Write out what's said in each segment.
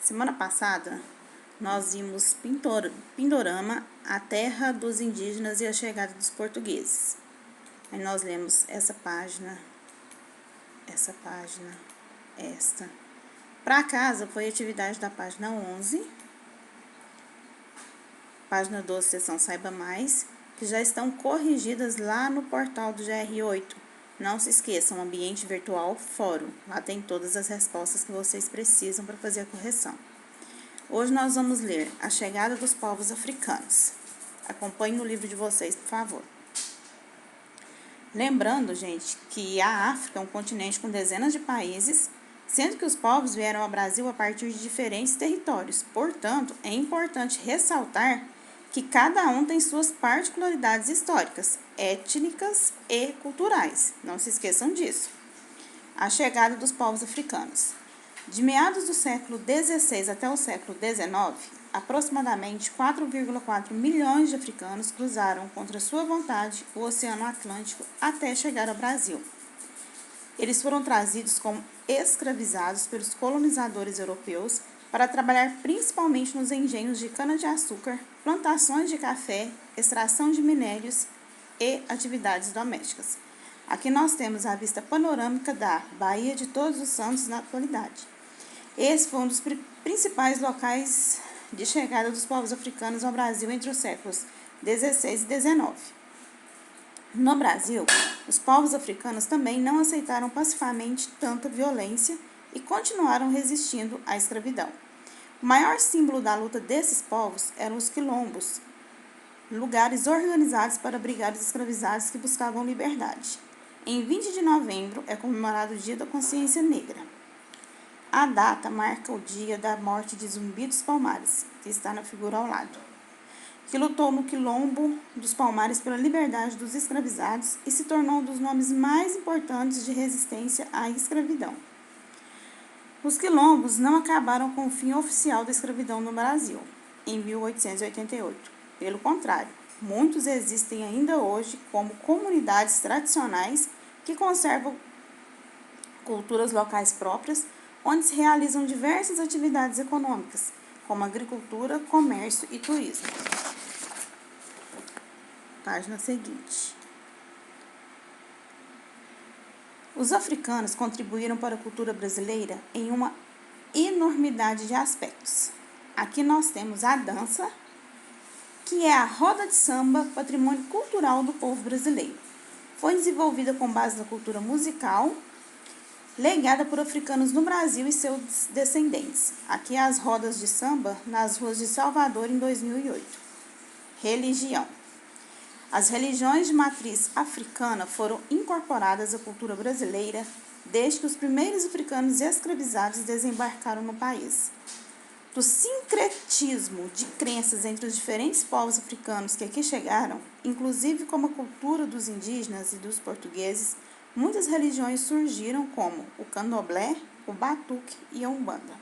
Semana passada, nós vimos Pindorama, a terra dos indígenas e a chegada dos portugueses. Aí nós lemos essa página, esta. Para casa foi a atividade da página 11, página 12, seção Saiba Mais, que já estão corrigidas lá no portal do GR8. Não se esqueçam, ambiente virtual fórum. Lá tem todas as respostas que vocês precisam para fazer a correção. Hoje nós vamos ler A Chegada dos Povos Africanos. Acompanhe no livro de vocês, por favor. Lembrando, gente, que a África é um continente com dezenas de países, sendo que os povos vieram ao Brasil a partir de diferentes territórios. Portanto, é importante ressaltar que cada um tem suas particularidades históricas, étnicas e culturais. Não se esqueçam disso. A chegada dos povos africanos. De meados do século XVI até o século XIX, aproximadamente 4,4 milhões de africanos cruzaram contra sua vontade o Oceano Atlântico até chegar ao Brasil. Eles foram trazidos como escravizados pelos colonizadores europeus para trabalhar principalmente nos engenhos de cana-de-açúcar, plantações de café, extração de minérios e atividades domésticas. Aqui nós temos a vista panorâmica da Baía de Todos os Santos na atualidade. Esse foi um dos principais locais de chegada dos povos africanos ao Brasil entre os séculos XVI e XIX. No Brasil, os povos africanos também não aceitaram pacificamente tanta violência e continuaram resistindo à escravidão. O maior símbolo da luta desses povos eram os quilombos, lugares organizados para abrigar os escravizados que buscavam liberdade. Em 20 de novembro é comemorado o Dia da Consciência Negra. A data marca o dia da morte de Zumbi dos Palmares, que está na figura ao lado, que lutou no quilombo dos Palmares pela liberdade dos escravizados e se tornou um dos nomes mais importantes de resistência à escravidão. Os quilombos não acabaram com o fim oficial da escravidão no Brasil, em 1888. Pelo contrário, muitos existem ainda hoje como comunidades tradicionais que conservam culturas locais próprias, onde se realizam diversas atividades econômicas, como agricultura, comércio e turismo. Página seguinte. Os africanos contribuíram para a cultura brasileira em uma enormidade de aspectos. Aqui nós temos a dança, que é a roda de samba, patrimônio cultural do povo brasileiro. Foi desenvolvida com base na cultura musical, legada por africanos no Brasil e seus descendentes. Aqui as rodas de samba nas ruas de Salvador em 2008. Religião. As religiões de matriz africana foram incorporadas à cultura brasileira desde que os primeiros africanos escravizados desembarcaram no país. Do sincretismo de crenças entre os diferentes povos africanos que aqui chegaram, inclusive como a cultura dos indígenas e dos portugueses, muitas religiões surgiram como o candomblé, o batuque e a umbanda.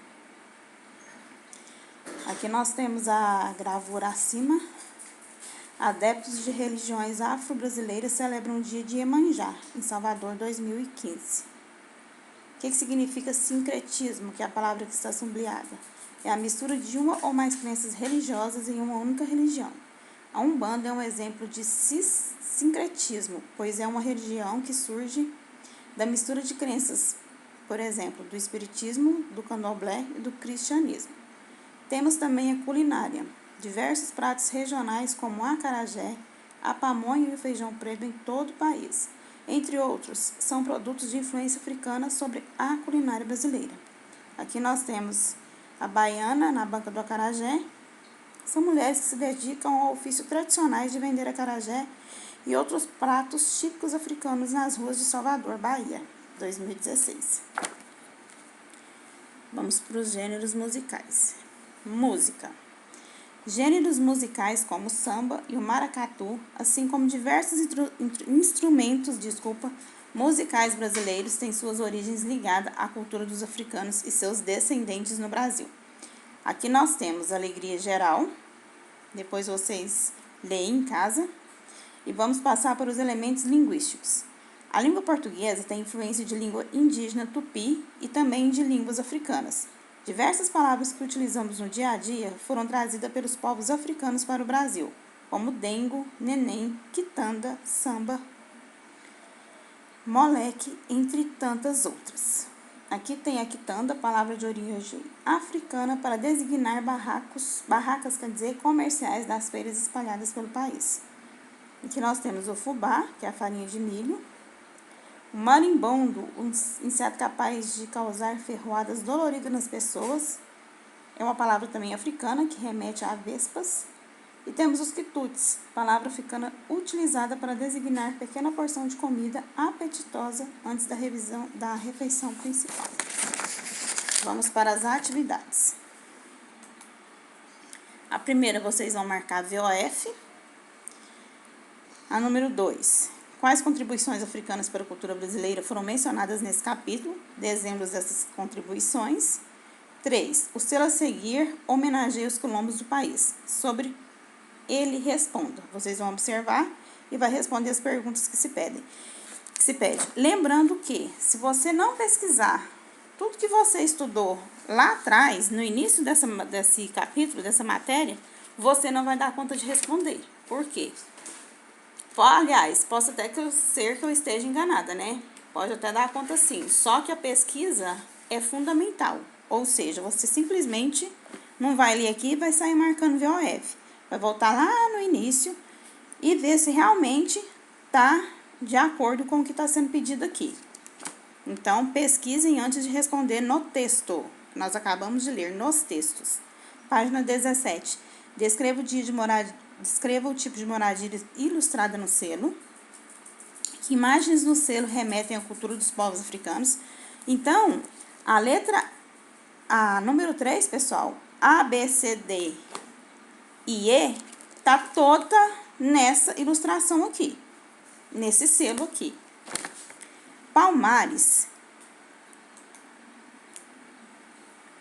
Aqui nós temos a gravura acima. Adeptos de religiões afro-brasileiras celebram o dia de Iemanjá, em Salvador, 2015. O que significa sincretismo, que é a palavra que está sublinhada? É a mistura de uma ou mais crenças religiosas em uma única religião. A Umbanda é um exemplo de sincretismo, pois é uma religião que surge da mistura de crenças, por exemplo, do espiritismo, do candomblé e do cristianismo. Temos também a culinária. Diversos pratos regionais como o acarajé, a pamonha e o feijão preto em todo o país, entre outros, são produtos de influência africana sobre a culinária brasileira. Aqui nós temos a baiana na banca do acarajé. São mulheres que se dedicam ao ofício tradicionais de vender acarajé e outros pratos típicos africanos nas ruas de Salvador, Bahia, 2016. Vamos para os gêneros musicais. Música. Gêneros musicais como o samba e o maracatu, assim como diversos instrumentos musicais brasileiros têm suas origens ligadas à cultura dos africanos e seus descendentes no Brasil. Aqui nós temos Alegria Geral, depois vocês leem em casa, e vamos passar para os elementos linguísticos. A língua portuguesa tem influência de língua indígena tupi e também de línguas africanas. Diversas palavras que utilizamos no dia a dia foram trazidas pelos povos africanos para o Brasil, como dengo, neném, quitanda, samba, moleque, entre tantas outras. Aqui tem a quitanda, palavra de origem africana para designar barracas quer dizer comerciais das feiras espalhadas pelo país. Aqui nós temos o fubá, que é a farinha de milho, o marimbondo, um inseto capaz de causar ferroadas doloridas nas pessoas, é uma palavra também africana que remete a vespas. E temos os quitutes, palavra africana utilizada para designar pequena porção de comida apetitosa antes da refeição principal. Vamos para as atividades. A primeira vocês vão marcar VOF. A número 2. Quais contribuições africanas para a cultura brasileira foram mencionadas nesse capítulo? Dê exemplos dessas contribuições. 3. O selo a seguir homenageia os quilombos do país. Sobre ele responda. Vocês vão observar e vai responder as perguntas que se pedem. Lembrando que, se você não pesquisar tudo que você estudou lá atrás, no início desse capítulo, dessa matéria, você não vai dar conta de responder. Por quê? Aliás, pode até ser que eu esteja enganada, né? Pode até dar conta sim. Só que a pesquisa é fundamental. Ou seja, você simplesmente não vai ler aqui e vai sair marcando VOF. Vai voltar lá no início e ver se realmente está de acordo com o que está sendo pedido aqui. Então, pesquisem antes de responder no texto. Nós acabamos de ler nos textos. Página 17. Descreva o tipo de moradia ilustrada no selo. Que imagens no selo remetem à cultura dos povos africanos. Então, a número 3, pessoal, A, B, C, D e E, tá toda nessa ilustração aqui, nesse selo aqui. Palmares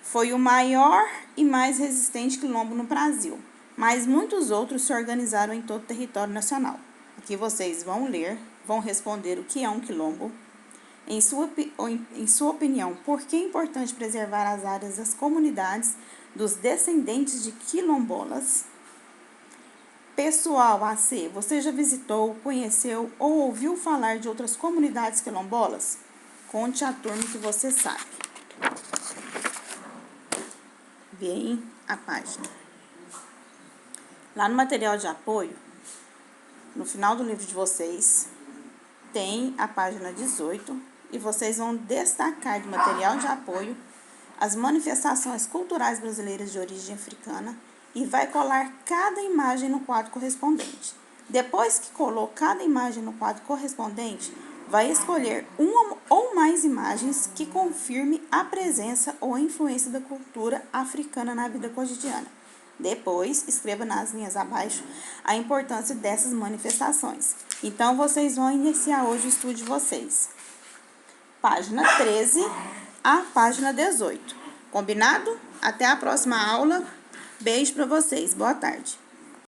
foi o maior e mais resistente quilombo no Brasil, mas muitos outros se organizaram em todo o território nacional. Aqui vocês vão ler, vão responder o que é um quilombo. Em sua opinião, por que é importante preservar as áreas das comunidades dos descendentes de quilombolas? Pessoal AC, você já visitou, conheceu ou ouviu falar de outras comunidades quilombolas? Conte à turma que você sabe. Bem a página. Lá no material de apoio, no final do livro de vocês, tem a página 18 e vocês vão destacar do material de apoio as manifestações culturais brasileiras de origem africana e vai colar cada imagem no quadro correspondente. Depois que colou cada imagem no quadro correspondente, vai escolher uma ou mais imagens que confirme a presença ou a influência da cultura africana na vida cotidiana. Depois, escreva nas linhas abaixo a importância dessas manifestações. Então, vocês vão iniciar hoje o estudo de vocês. Página 13 a página 18. Combinado? Até a próxima aula. Beijo para vocês. Boa tarde.